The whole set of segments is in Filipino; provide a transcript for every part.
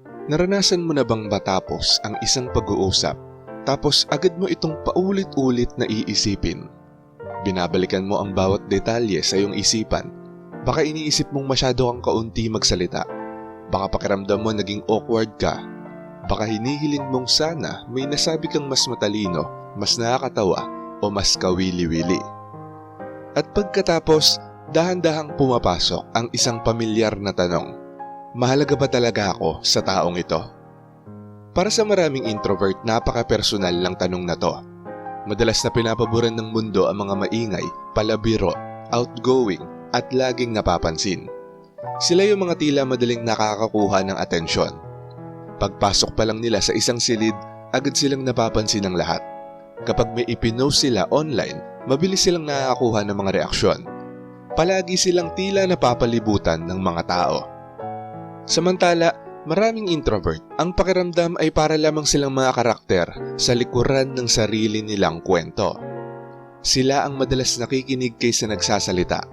Naranasan mo na bang matapos ang isang pag-uusap, tapos agad mo itong paulit-ulit na iisipin? Binabalikan mo ang bawat detalye sa iyong isipan. Baka iniisip mong masyado kang kaunti magsalita. Baka pakiramdam mo naging awkward ka. Baka hinihiling mong sana may nasabi kang mas matalino, mas nakakatawa, o mas kawili-wili. At pagkatapos, dahan-dahang pumapasok ang isang pamilyar na tanong. Mahalaga ba talaga ako sa taong ito? Para sa maraming introvert, napaka-personal lang tanong na to. Madalas na pinapaboran ng mundo ang mga maingay, palabiro, outgoing, at laging napapansin. Sila yung mga tila madaling nakakakuha ng atensyon. Pagpasok pa lang nila sa isang silid, agad silang napapansin ng lahat. Kapag may ipinost sila online, mabilis silang nakakakuha ng mga reaksyon. Palagi silang tila napapalibutan ng mga tao. Samantala, maraming introvert, ang pakiramdam ay para lamang silang mga karakter sa likuran ng sarili nilang kwento. Sila ang madalas nakikinig kaysa nagsasalita.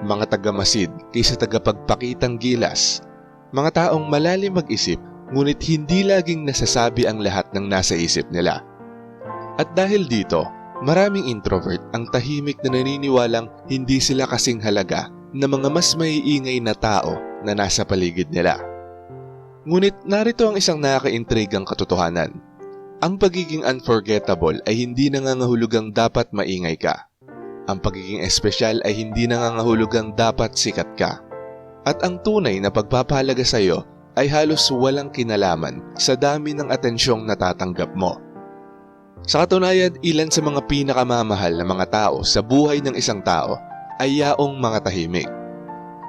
Mga tagamasid kaysa tagapagpakitang gilas. Mga taong malalim mag-isip, ngunit hindi laging nasasabi ang lahat ng nasa isip nila. At dahil dito, maraming introvert ang tahimik na naniniwalang hindi sila kasing halaga na mga mas maiingay na tao na nasa paligid nila. Ngunit narito ang isang nakaka-intrigang katotohanan. Ang pagiging unforgettable ay hindi nangangahulugang dapat maingay ka. Ang pagiging espesyal ay hindi nangangahulugang dapat sikat ka. At ang tunay na pagpapahalaga sa iyo ay halos walang kinalaman sa dami ng atensyong natatanggap mo. Sa katunayan, ilan sa mga pinakamamahal na mga tao sa buhay ng isang tao ay yaong mga tahimik.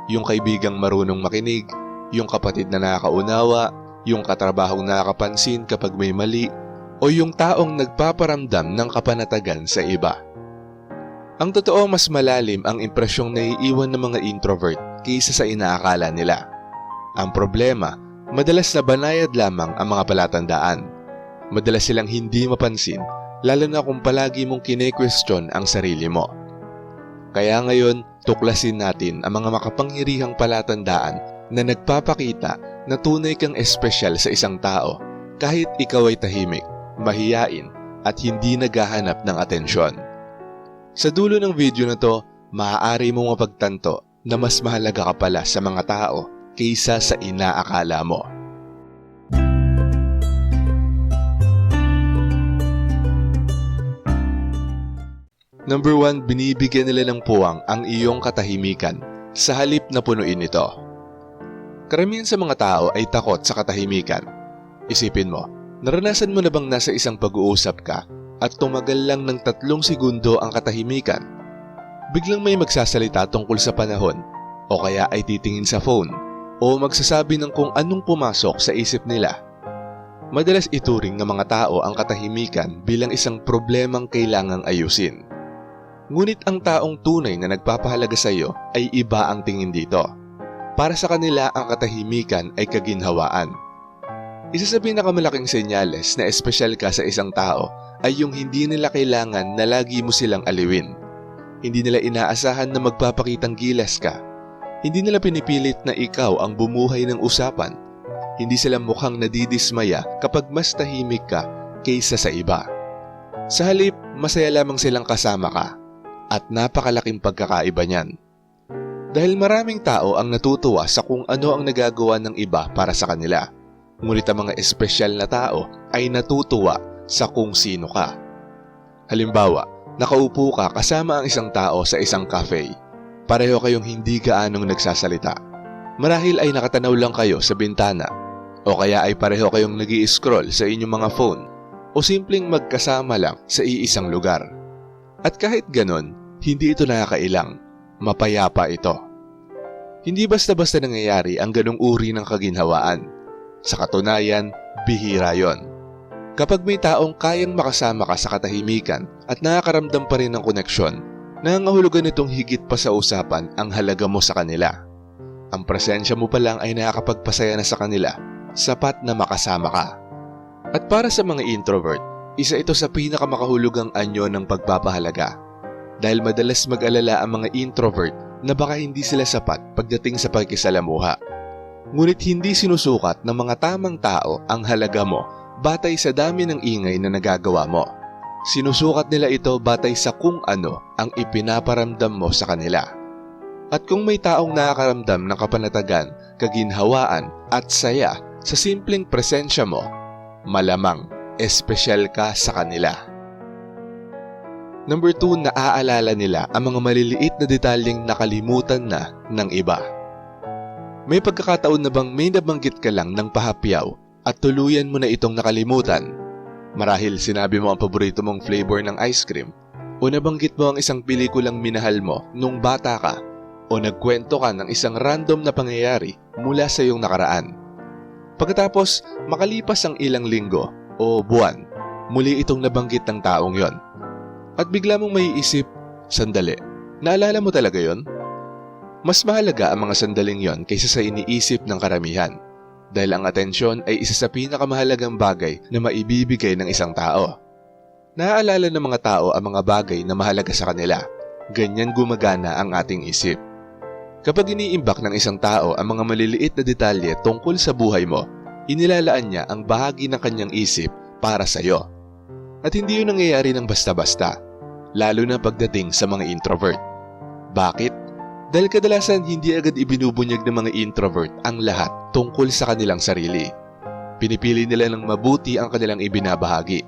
Yung kaibigang marunong makinig, yung kapatid na nakakaunawa, yung katrabahong nakakapansin kapag may mali, o yung taong nagpaparamdam ng kapanatagan sa iba. Ang totoo, mas malalim ang impresyong naiiwan ng mga introvert kaysa sa inaakala nila. Ang problema, madalas na banayad lamang ang mga palatandaan. Madalas silang hindi mapansin, lalo na kung palagi mong kine-question ang sarili mo. Kaya ngayon, tuklasin natin ang mga makapangyarihang palatandaan na nagpapakita na tunay kang espesyal sa isang tao kahit ikaw ay tahimik, mahiyain, at hindi naghahanap ng atensyon. Sa dulo ng video na to, maaari mong mapagtanto na mas mahalaga ka pala sa mga tao kaysa sa inaakala mo. Number 1, binibigyan nila ng puwang ang iyong katahimikan sa halip na punuin ito. Karamihan sa mga tao ay takot sa katahimikan. Isipin mo, naranasan mo na bang nasa isang pag-uusap ka at tumagal lang ng 3 segundo ang katahimikan? Biglang may magsasalita tungkol sa panahon, o kaya ay titingin sa phone, o magsasabi ng kung anong pumasok sa isip nila. Madalas ituring ng mga tao ang katahimikan bilang isang problemang kailangang ayusin. Ngunit ang taong tunay na nagpapahalaga sa iyo ay iba ang tingin dito. Para sa kanila, ang katahimikan ay kaginhawaan. Isa sa pinakamalaking senyales na espesyal ka sa isang tao ay yung hindi nila kailangan na lagi mo silang aliwin. Hindi nila inaasahan na magpapakitang gilas ka. Hindi nila pinipilit na ikaw ang bumuhay ng usapan. Hindi sila mukhang nadidismaya kapag mas tahimik ka kaysa sa iba. Sa halip, masaya lamang silang kasama ka. At napakalaking pagkakaiba niyan. Dahil maraming tao ang natutuwa sa kung ano ang nagagawa ng iba para sa kanila. Ngunit ang mga espesyal na tao ay natutuwa sa kung sino ka. Halimbawa, nakaupo ka kasama ang isang tao sa isang cafe. Pareho kayong hindi gaanong nagsasalita. Marahil ay nakatanaw lang kayo sa bintana, o kaya ay pareho kayong nag-i-scroll sa inyong mga phone, o simpleng magkasama lang sa iisang lugar. At kahit ganon, hindi ito nakakailang, mapayapa ito. Hindi basta-basta nangyayari ang ganong uri ng kaginhawaan. Sa katunayan, bihira yon. Kapag may taong kayang makasama ka sa katahimikan at nakakaramdam pa rin ng koneksyon, nangangahulugan nitong higit pa sa usapan ang halaga mo sa kanila. Ang presensya mo pa lang ay nakakapagpasaya na sa kanila, sapat na makasama ka. At para sa mga introvert, isa ito sa pinakamakahulugang anyo ng pagpapahalaga. Dahil madalas mag-alala ang mga introvert na baka hindi sila sapat pagdating sa pagkisalamuha. Ngunit hindi sinusukat ng mga tamang tao ang halaga mo batay sa dami ng ingay na nagagawa mo. Sinusukat nila ito batay sa kung ano ang ipinaparamdam mo sa kanila. At kung may taong nakakaramdam ng kapanatagan, kaginhawaan at saya sa simpleng presensya mo, malamang espesyal ka sa kanila. Number 2, naaalala nila ang mga maliliit na detalyeng nakalimutan na ng iba. May pagkakataon na bang may nabanggit ka lang ng pahapyaw at tuluyan mo na itong nakalimutan? Marahil sinabi mo ang paborito mong flavor ng ice cream, o nabanggit mo ang isang pelikulang minahal mo nung bata ka, o nagkwento ka ng isang random na pangyayari mula sa iyong nakaraan. Pagkatapos, makalipas ang ilang linggo o buwan, muli itong nabanggit ng taong yon. At bigla mong maiisip, sandali, naalala mo talaga yon? Mas mahalaga ang mga sandaling yon kaysa sa iniisip ng karamihan, dahil ang atensyon ay isa sa pinakamahalagang bagay na maibibigay ng isang tao. Naaalala ng mga tao ang mga bagay na mahalaga sa kanila. Ganyan gumagana ang ating isip. Kapag iniimbak ng isang tao ang mga maliliit na detalye tungkol sa buhay mo, inilalaan niya ang bahagi ng kanyang isip para sa iyo. At hindi yun nangyayari ng basta-basta, lalo na pagdating sa mga introvert. Bakit? Dahil kadalasan hindi agad ibinubunyag ng mga introvert ang lahat tungkol sa kanilang sarili. Pinipili nila ng mabuti ang kanilang ibinabahagi.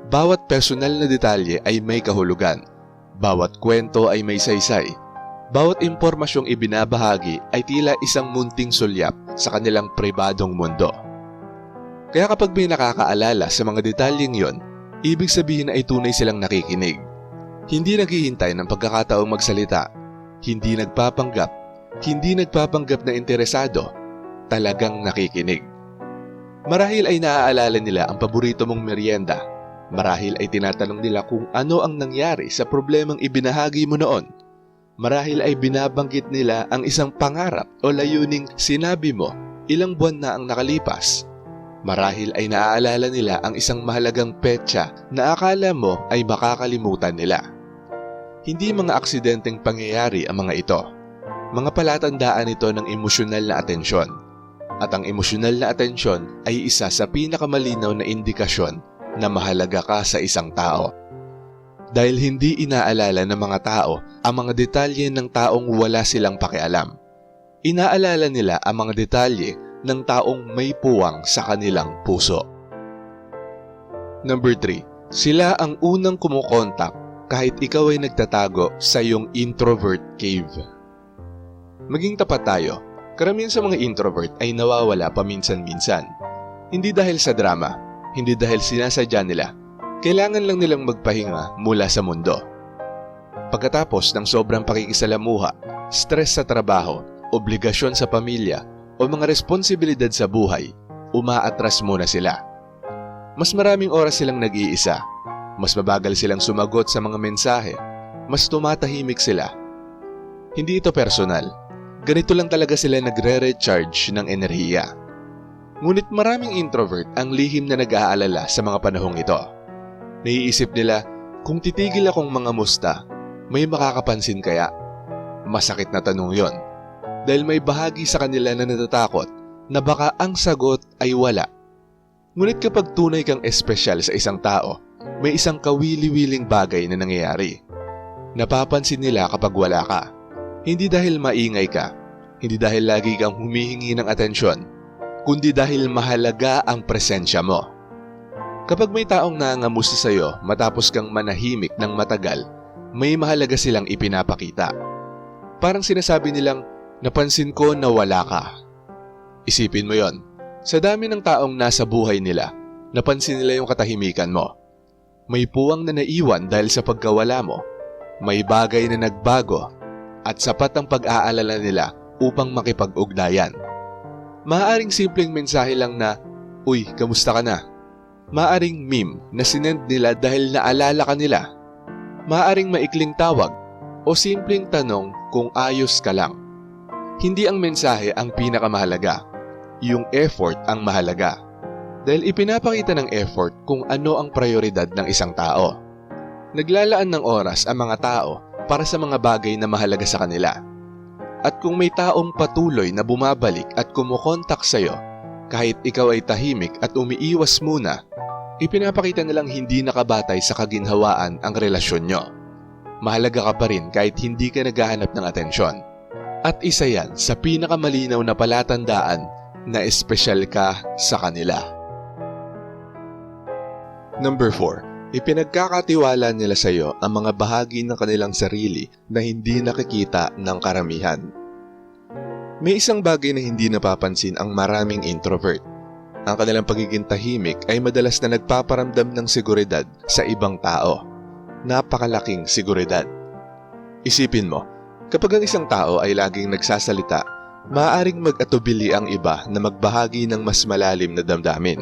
Bawat personal na detalye ay may kahulugan. Bawat kwento ay may saysay. Bawat impormasyong ibinabahagi ay tila isang munting sulyap sa kanilang pribadong mundo. Kaya kapag may nakakaalala sa mga detalyeng yon, ibig sabihin ay tunay silang nakikinig. Hindi naghihintay ng pagkakataong magsalita. Hindi nagpapanggap na interesado, talagang nakikinig. Marahil ay naaalala nila ang paborito mong merienda. Marahil ay tinatanong nila kung ano ang nangyari sa problemang ibinahagi mo noon. Marahil ay binabanggit nila ang isang pangarap o layuning sinabi mo ilang buwan na ang nakalipas. Marahil ay naaalala nila ang isang mahalagang petsa na akala mo ay makakalimutan nila. Hindi mga aksidenteng pangyayari ang mga ito. Mga palatandaan ito ng emosyonal na atensyon. At ang emosyonal na atensyon ay isa sa pinakamalinaw na indikasyon na mahalaga ka sa isang tao. Dahil hindi inaalala ng mga tao ang mga detalye ng taong wala silang pakialam. Inaalala nila ang mga detalye ng taong may puwang sa kanilang puso. Number 3, sila ang unang kumukontak kahit ikaw ay nagtatago sa iyong introvert cave. Maging tapat tayo, karamihan sa mga introvert ay nawawala paminsan-minsan. Hindi dahil sa drama, hindi dahil sinasadya nila, kailangan lang nilang magpahinga mula sa mundo. Pagkatapos ng sobrang pakikisalamuha, stress sa trabaho, obligasyon sa pamilya, o mga responsibilidad sa buhay, umaatras muna sila. Mas maraming oras silang nag-iisa, mas mabagal silang sumagot sa mga mensahe, mas tumatahimik sila. Hindi ito personal, ganito lang talaga sila nagre-recharge ng enerhiya. Ngunit maraming introvert ang lihim na nag-aalala sa mga panahong ito. Naiisip nila, kung titigil akong mga musta, may makakapansin kaya? Masakit na tanong yon. Dahil may bahagi sa kanila na natatakot na baka ang sagot ay wala. Ngunit kapag tunay kang espesyal sa isang tao, may isang kawili-wiling bagay na nangyayari. Napapansin nila kapag wala ka. Hindi dahil maingay ka, hindi dahil lagi kang humihingi ng atensyon, kundi dahil mahalaga ang presensya mo. Kapag may taong nangangamusta sa iyo matapos kang manahimik ng matagal, may mahalaga silang ipinapakita. Parang sinasabi nilang, napansin ko na wala ka. Isipin mo yon. Sa dami ng taong nasa buhay nila, napansin nila yung katahimikan mo. May puwang na naiwan dahil sa pagkawala mo. May bagay na nagbago at sapat ang pag-aalala nila upang makipag-ugnayan. Maaaring simpleng mensahe lang na, "Uy, kamusta ka na?" Maaaring meme na sinend nila dahil naalala ka nila. Maaaring maikling tawag o simpleng tanong kung ayos ka lang. Hindi ang mensahe ang pinakamahalaga. Yung effort ang mahalaga. Dahil ipinapakita ng effort kung ano ang prioridad ng isang tao. Naglalaan ng oras ang mga tao para sa mga bagay na mahalaga sa kanila. At kung may taong patuloy na bumabalik at kumukontak sa'yo, kahit ikaw ay tahimik at umiiwas muna, ipinapakita nilang hindi nakabatay sa kaginhawaan ang relasyon nyo. Mahalaga ka pa rin kahit hindi ka naghahanap ng atensyon. At isa yan sa pinakamalinaw na palatandaan na espesyal ka sa kanila. Number 4. Ipinagkakatiwala nila sa iyo ang mga bahagi ng kanilang sarili na hindi nakikita ng karamihan. May isang bagay na hindi napapansin ang maraming introvert. Ang kanilang pagiging tahimik ay madalas na nagpaparamdam ng seguridad sa ibang tao. Napakalaking seguridad. Isipin mo, kapag ang isang tao ay laging nagsasalita, maaaring mag-atubili ang iba na magbahagi ng mas malalim na damdamin.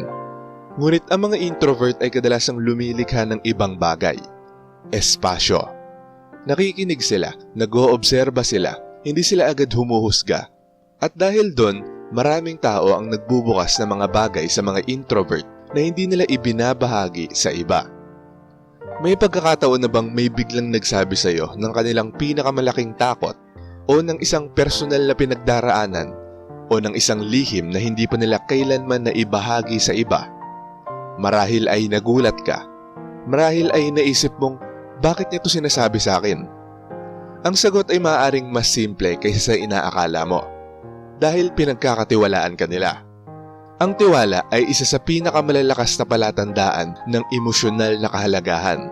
Ngunit ang mga introvert ay kadalasang lumilikha ng ibang bagay. Espasyo. Nakikinig sila, nag-oobserba sila, hindi sila agad humuhusga. At dahil doon, maraming tao ang nagbubukas ng mga bagay sa mga introvert na hindi nila ibinabahagi sa iba. May pagkakataon na bang may biglang nagsabi sa iyo ng kanilang pinakamalaking takot o ng isang personal na pinagdaraanan o ng isang lihim na hindi pa nila kailanman na ibahagi sa iba? Marahil ay nagulat ka. Marahil ay naisip mong, bakit niya ito sinasabi sa akin? Ang sagot ay maaaring mas simple kaysa sa inaakala mo. Dahil pinagkakatiwalaan ka nila. Ang tiwala ay isa sa pinakamalalakas na palatandaan ng emosyonal na kahalagahan.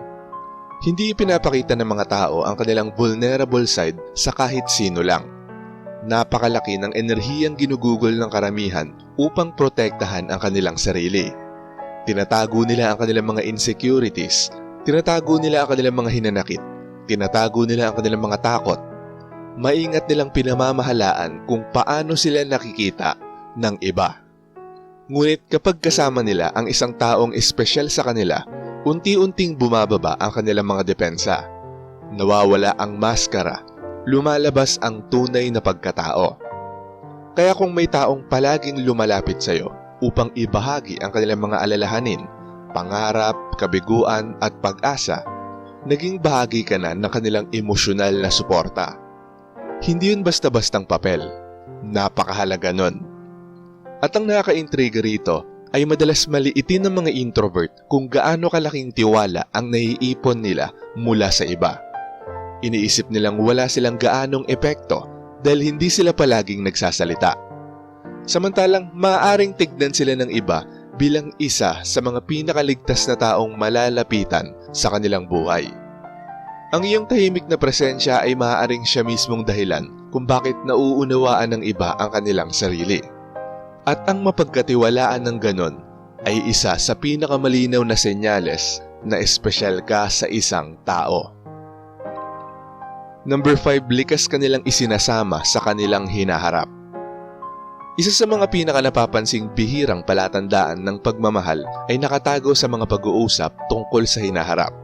Hindi ipinapakita ng mga tao ang kanilang vulnerable side sa kahit sino lang. Napakalaki ng enerhiyang ginugugol ng karamihan upang protektahan ang kanilang sarili. Tinatago nila ang kanilang mga insecurities, tinatago nila ang kanilang mga hinanakit, tinatago nila ang kanilang mga takot. Maingat nilang pinamamahalaan kung paano sila nakikita ng iba. Ngunit kapag kasama nila ang isang taong espesyal sa kanila, unti-unting bumababa ang kanilang mga depensa. Nawawala ang maskara, lumalabas ang tunay na pagkatao. Kaya kung may taong palaging lumalapit sa iyo upang ibahagi ang kanilang mga alalahanin, pangarap, kabiguan at pag-asa, naging bahagi ka na ng kanilang emosyonal na suporta. Hindi yun basta-bastang papel. Napakahalaga nun. At ang nakaka-intriga rito ay madalas maliitin ng mga introvert kung gaano kalaking tiwala ang naiipon nila mula sa iba. Iniisip nilang wala silang gaanong epekto dahil hindi sila palaging nagsasalita. Samantalang maaaring tignan sila ng iba bilang isa sa mga pinakaligtas na taong malalapitan sa kanilang buhay. Ang iyong tahimik na presensya ay maaaring siya mismong dahilan kung bakit nauunawaan ng iba ang kanilang sarili. At ang mapagkatiwalaan ng ganon ay isa sa pinakamalinaw na senyales na espesyal ka sa isang tao. Number 5, likas kanilang isinasama sa kanilang hinaharap. Isa sa mga pinakanapapansing bihirang palatandaan ng pagmamahal ay nakatago sa mga pag-uusap tungkol sa hinaharap.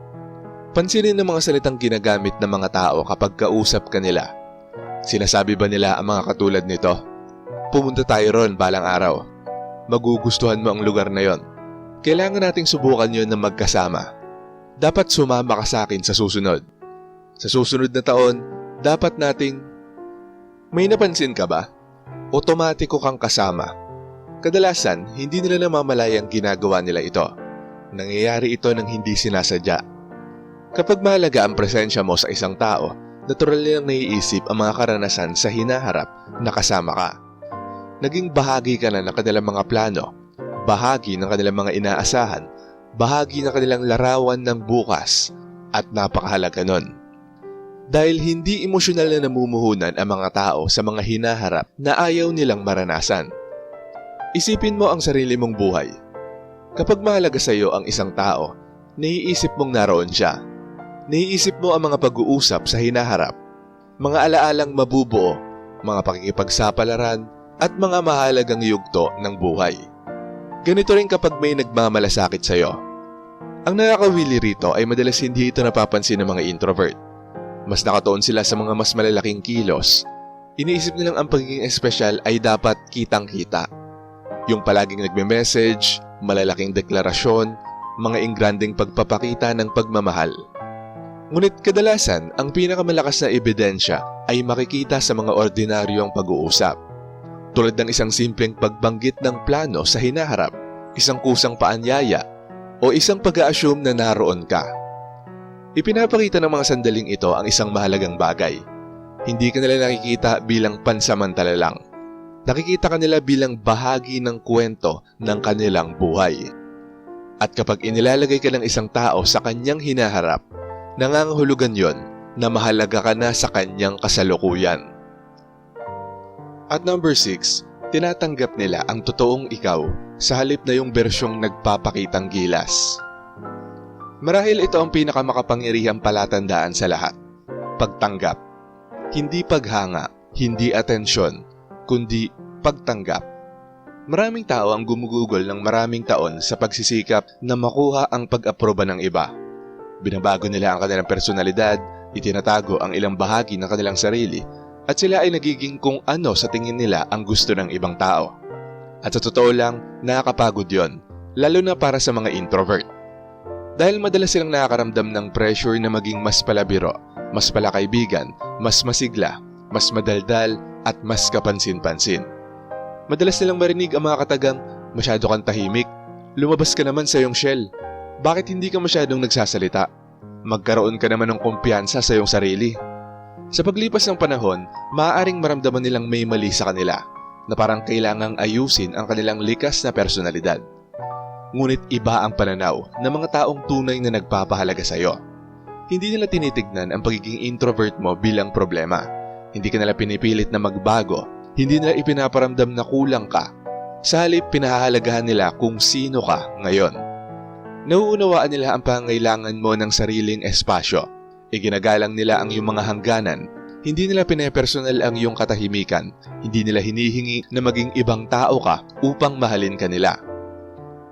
Pansinin ang mga salitang ginagamit ng mga tao kapag kausap ka nila. Sinasabi ba nila ang mga katulad nito? Pumunta tayo ron balang araw. Magugustuhan mo ang lugar na yon. Kailangan nating subukan yon na magkasama. Dapat sumama ka sa akin sa susunod. Sa susunod na taon, dapat nating... May napansin ka ba? Otomatiko kang kasama. Kadalasan, hindi nila namamalayang ginagawa nila ito. Nangyayari ito nang hindi sinasadya. Kapag mahalaga ang presensya mo sa isang tao, natural nilang naiisip ang mga karanasan sa hinaharap na kasama ka. Naging bahagi ka na ng kanilang mga plano, bahagi ng kanilang mga inaasahan, bahagi ng kanilang larawan ng bukas, at napakahalaga nun. Dahil hindi emosyonal na namumuhunan ang mga tao sa mga hinaharap na ayaw nilang maranasan. Isipin mo ang sarili mong buhay. Kapag mahalaga sa iyo ang isang tao, naiisip mong naroon siya. Naiisip mo ang mga pag-uusap sa hinaharap, mga alaalang mabubuo, mga pakikipagsapalaran, at mga mahalagang yugto ng buhay. Ganito rin kapag may nagmamalasakit sa iyo. Ang nakakawili rito ay madalas hindi ito napapansin ng mga introvert. Mas nakatuon sila sa mga mas malalaking kilos. Iniisip nilang ang pagiging espesyal ay dapat kitang-kita. Yung palaging nagme-message, malalaking deklarasyon, mga ingranding pagpapakita ng pagmamahal. Ngunit kadalasan, ang pinakamalakas na ebidensya ay makikita sa mga ordinaryong pag-uusap. Tulad ng isang simpleng pagbanggit ng plano sa hinaharap, isang kusang paanyaya, o isang pag-a-assume na naroon ka. Ipinapakita ng mga sandaling ito ang isang mahalagang bagay. Hindi ka nila nakikita bilang pansamantala lang. Nakikita ka nila bilang bahagi ng kwento ng kanilang buhay. At kapag inilalagay ka ng isang tao sa kanyang hinaharap, nangangahulugan yon na mahalaga ka na sa kanyang kasalukuyan. At number 6, tinatanggap nila ang totoong ikaw sa halip na yung bersyong nagpapakitang gilas. Marahil ito ang pinakamakapangyarihang palatandaan sa lahat. Pagtanggap. Hindi paghanga, hindi atensyon, kundi pagtanggap. Maraming tao ang gumugugol ng maraming taon sa pagsisikap na makuha ang pag-aproba ng iba. Binabago nila ang kanilang personalidad, itinatago ang ilang bahagi ng kanilang sarili, at sila ay nagiging kung ano sa tingin nila ang gusto ng ibang tao. At sa totoo lang, nakakapagod yon, lalo na para sa mga introvert. Dahil madalas silang nakakaramdam ng pressure na maging mas palabiro, mas palakaibigan, mas masigla, mas madaldal, at mas kapansin-pansin. Madalas nilang marinig ang mga katagang, masyado kang tahimik, lumabas ka naman sa iyong shell. Bakit hindi ka masyadong nagsasalita? Magkaroon ka naman ng kumpiyansa sa iyong sarili. Sa paglipas ng panahon, maaaring maramdaman nilang may mali sa kanila, na parang kailangang ayusin ang kanilang likas na personalidad. Ngunit iba ang pananaw ng mga taong tunay na nagpapahalaga sa iyo. Hindi nila tinitignan ang pagiging introvert mo bilang problema. Hindi ka nila pinipilit na magbago. Hindi nila ipinaparamdam na kulang ka. Sa halip, pinahahalagahan nila kung sino ka ngayon. Nauunawaan nila ang pangailangan mo ng sariling espasyo. Iginagalang nila ang iyong mga hangganan. Hindi nila pinepersonal ang iyong katahimikan. Hindi nila hinihingi na maging ibang tao ka upang mahalin ka nila.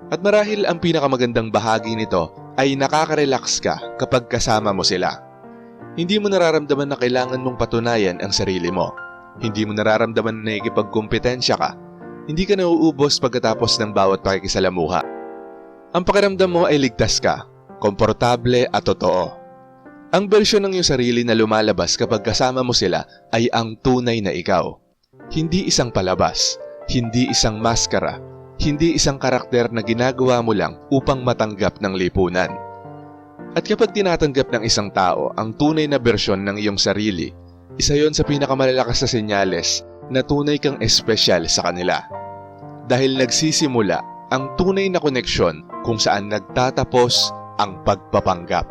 At marahil ang pinakamagandang bahagi nito ay nakaka-relax ka kapag kasama mo sila. Hindi mo nararamdaman na kailangan mong patunayan ang sarili mo. Hindi mo nararamdaman na nakikipagkompetensya ka. Hindi ka nauubos pagkatapos ng bawat pakikisalamuha. Ang pakiramdam mo ay ligtas ka, komportable at totoo. Ang bersyon ng iyong sarili na lumalabas kapag kasama mo sila ay ang tunay na ikaw. Hindi isang palabas, hindi isang maskara, hindi isang karakter na ginagawa mo lang upang matanggap ng lipunan. At kapag tinatanggap ng isang tao ang tunay na bersyon ng iyong sarili, isa yon sa pinakamalalakas na senyales na tunay kang espesyal sa kanila. Dahil nagsisimula ang tunay na koneksyon kung saan nagtatapos ang pagpapanggap.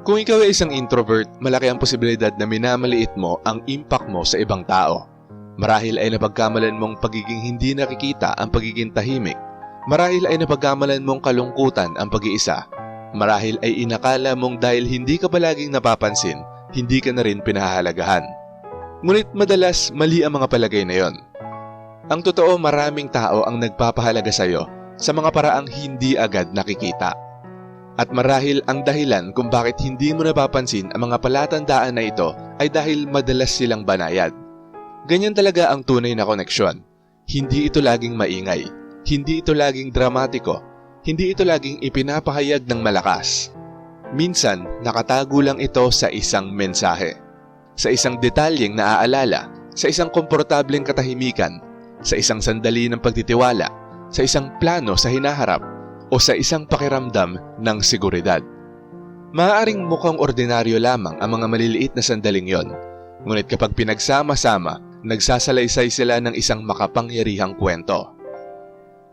Kung ikaw ay isang introvert, malaki ang posibilidad na minamaliit mo ang impact mo sa ibang tao. Marahil ay napagkamalan mong pagiging hindi nakikita ang pagiging tahimik. Marahil ay napagkamalan mong kalungkutan ang pag-iisa. Marahil ay inakala mong dahil hindi ka palaging napapansin, hindi ka na rin pinahahalagahan. Ngunit madalas mali ang mga palagay na yon. Ang totoo, maraming tao ang nagpapahalaga sa iyo sa mga paraang hindi agad nakikita. At marahil ang dahilan kung bakit hindi mo napapansin ang mga palatandaan na ito ay dahil madalas silang banayad. Ganyan talaga ang tunay na koneksyon. Hindi ito laging maingay. Hindi ito laging dramatiko. Hindi ito laging ipinapahayag ng malakas. Minsan, nakatago lang ito sa isang mensahe. Sa isang detalyeng naaalala, sa isang komportableng katahimikan, sa isang sandali ng pagtitiwala, sa isang plano sa hinaharap, o sa isang pakiramdam ng seguridad. Maaaring mukhang ordinaryo lamang ang mga maliliit na sandaling yon, ngunit kapag pinagsama-sama, nagsasalaysay sila ng isang makapangyarihang kwento.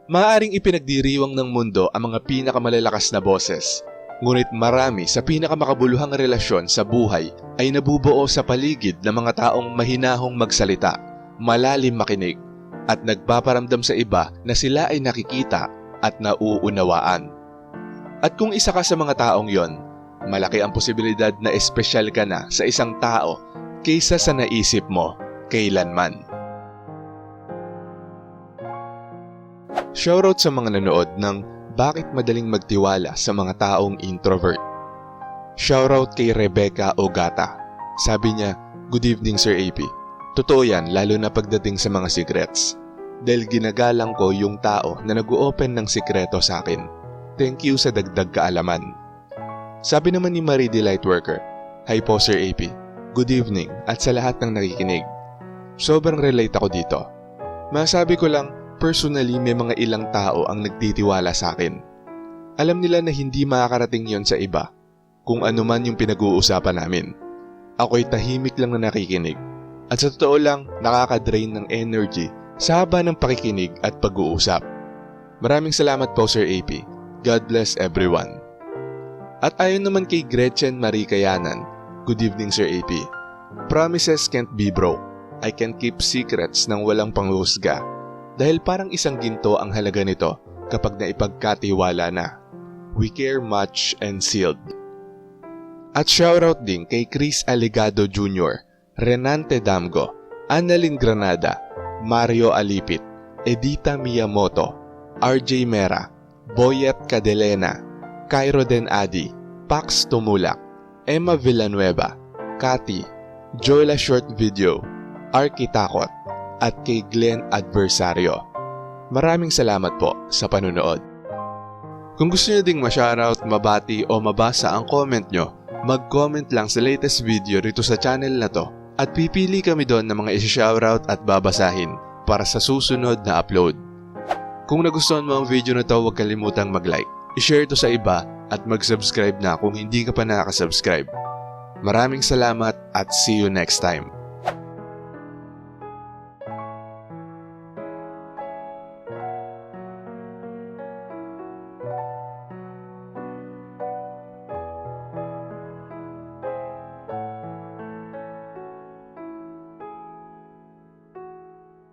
Maaaring ipinagdiriwang ng mundo ang mga pinakamalalakas na boses, ngunit marami sa pinakamakabuluhang relasyon sa buhay ay nabubuo sa paligid ng mga taong mahinahong magsalita, malalim makinig, at nagpaparamdam sa iba na sila ay nakikita at nauunawaan. At kung isa ka sa mga taong yon, malaki ang posibilidad na espesyal ka na sa isang tao kaysa sa naisip mo kailanman. Shoutout sa mga nanood ng Bakit Madaling Magtiwala sa Mga Taong Introvert. Shoutout kay Rebecca Ogata. Sabi niya, "Good evening Sir AP. Totoo yan, lalo na pagdating sa mga secrets. Dahil ginagalang ko yung tao na nag-o-open ng sikreto sa akin. Thank you sa dagdag kaalaman." Sabi naman ni Marie the Lightworker, "Hi po Sir AP, good evening at sa lahat ng nakikinig. Sobrang relate ako dito. Masabi ko lang, personally may mga ilang tao ang nagtitiwala sa akin. Alam nila na hindi makakarating yon sa iba, kung ano man yung pinag-uusapan namin. Ako'y tahimik lang na nakikinig. At sa totoo lang, nakaka-drain ng energy sa haba ng pakikinig at pag-uusap. Maraming salamat po Sir AP. God bless everyone." At ayon naman kay Gretchen Marie Kayanan, "Good evening Sir AP. Promises can't be broke. I can keep secrets nang walang panghusga. Dahil parang isang ginto ang halaga nito kapag naipagkatiwala na. We care much and sealed." At shoutout din kay Chris Aligado Jr., Renante Damgo, Annalyn Granada, Mario Alipit, Edita Miyamoto, RJ Mera, Boyet Cadelena, Cairo Den Adi, Pax Tumulak, Emma Villanueva, Cathy, Jola Short Video, Arky Takot, at kay Glenn Adversario. Maraming salamat po sa panunood. Kung gusto nyo ding ma-shoutout, mabati o mabasa ang comment nyo, mag-comment lang sa latest video rito sa channel na to at pipili kami doon ng mga isi-shoutout at babasahin para sa susunod na upload. Kung nagustuhan mo ang video na to, huwag kalimutang mag-like, i-share ito sa iba at mag-subscribe na kung hindi ka pa nakaka-subscribe. Maraming salamat at see you next time.